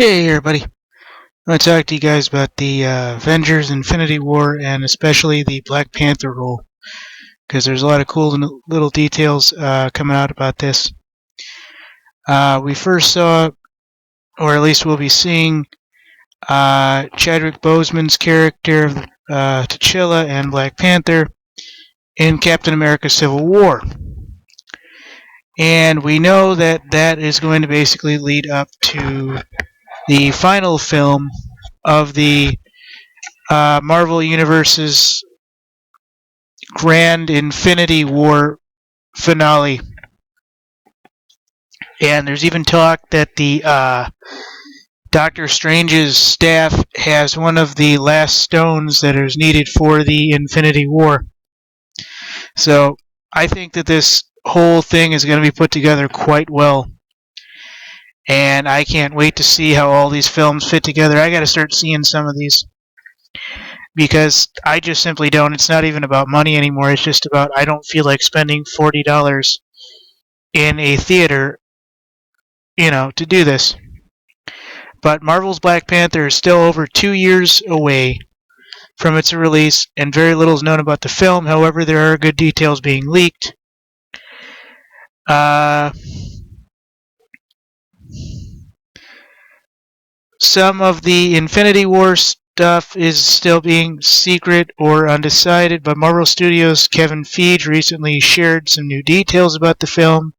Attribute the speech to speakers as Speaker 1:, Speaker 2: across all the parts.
Speaker 1: Hey everybody, I want to talk to you guys about the Avengers Infinity War and especially the Black Panther role because there's a lot of cool little details coming out about this. We first saw, or at least we'll be seeing, Chadwick Boseman's character of T'Challa and Black Panther in Captain America Civil War. And we know that that is going to basically lead up to the final film of the Marvel Universe's grand Infinity War finale. And there's even talk that the Doctor Strange's staff has one of the last stones that is needed for the Infinity War. So I think that this whole thing is going to be put together quite well. And I can't wait to see how all these films fit together. I got to start seeing some of these because I just simply don't. It's not even about money anymore. It's just about I don't feel like spending $40 in a theater, to do this. But Marvel's Black Panther is still over 2 years away from its release, and very little is known about the film. However, there are good details being leaked. Some of the Infinity War stuff is still being secret or undecided, but Marvel Studios' Kevin Feige recently shared some new details about the film,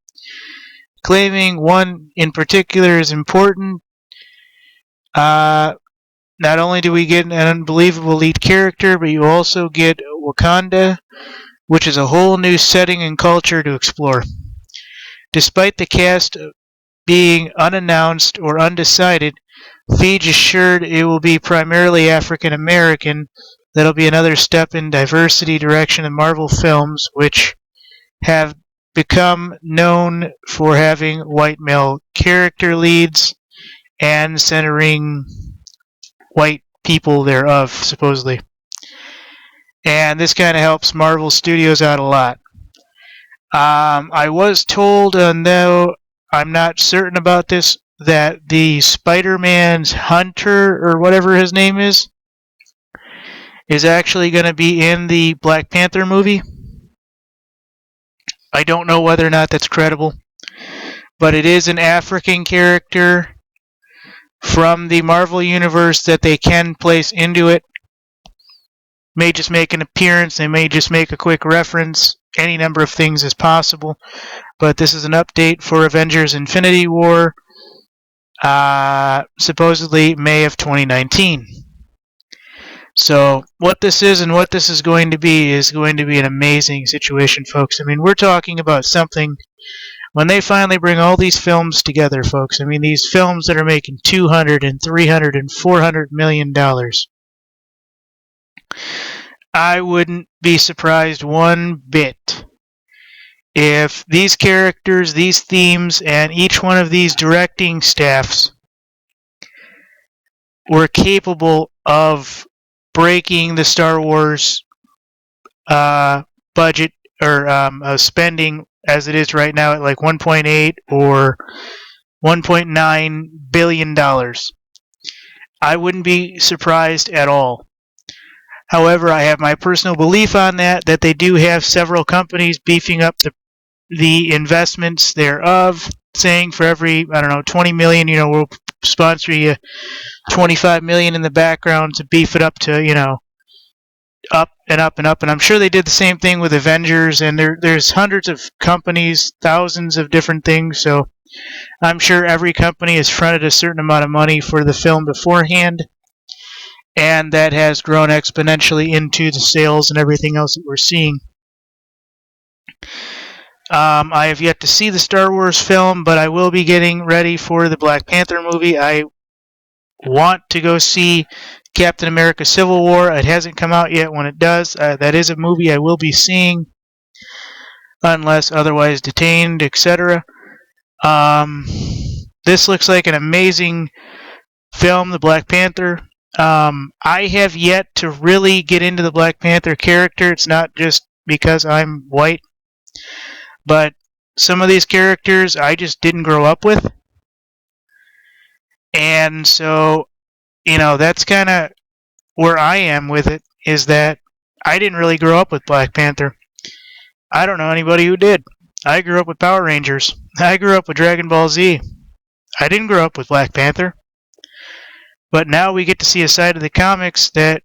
Speaker 1: claiming one in particular is important. Not only do we get an unbelievable lead character, but you also get Wakanda, which is a whole new setting and culture to explore. Despite the cast being unannounced or undecided, Feige assured it will be primarily African American. That'll be another step in diversity direction in Marvel films, which have become known for having white male character leads and centering white people thereof, supposedly. And this kind of helps Marvel Studios out a lot. I was told, though I'm not certain about this, that the Spider-Man's Hunter, or whatever his name is actually going to be in the Black Panther movie. I don't know whether or not that's credible, but it is an African character from the Marvel Universe that they can place into it. May just make an appearance, they may just make a quick reference. Any number of things is possible, but this is an update for Avengers Infinity War, supposedly May of 2019. So what this is and what this is going to be an amazing situation, folks. I mean, we're talking about something when they finally bring all these films together, folks. I mean, these films that are making $200 and $300 and $400 million. I wouldn't be surprised one bit if these characters, these themes, and each one of these directing staffs were capable of breaking the Star Wars budget or spending as it is right now at like 1.8 or 1.9 billion dollars. I wouldn't be surprised at all. However, I have my personal belief on that they do have several companies beefing up the investments thereof, saying for every, 20 million, we'll sponsor you 25 million in the background to beef it up to, up and up and up. And I'm sure they did the same thing with Avengers, and there's hundreds of companies, thousands of different things, so I'm sure every company has fronted a certain amount of money for the film beforehand, and that has grown exponentially into the sales and everything else that we're seeing. I have yet to see the Star Wars film, but I will be getting ready for the Black Panther movie. I want to go see Captain America Civil War. It hasn't come out yet. When it does, that is a movie I will be seeing, unless otherwise detained, etc. This looks like an amazing film, the Black Panther. I have yet to really get into the Black Panther character. It's not just because I'm white, but some of these characters I just didn't grow up with. And so, that's kind of where I am with it, is that I didn't really grow up with Black Panther. I don't know anybody who did. I grew up with Power Rangers. I grew up with Dragon Ball Z. I didn't grow up with Black Panther. But now we get to see a side of the comics that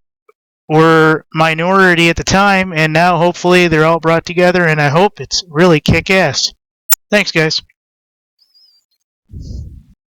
Speaker 1: were minority at the time, and now hopefully they're all brought together, and I hope it's really kick ass. Thanks, guys.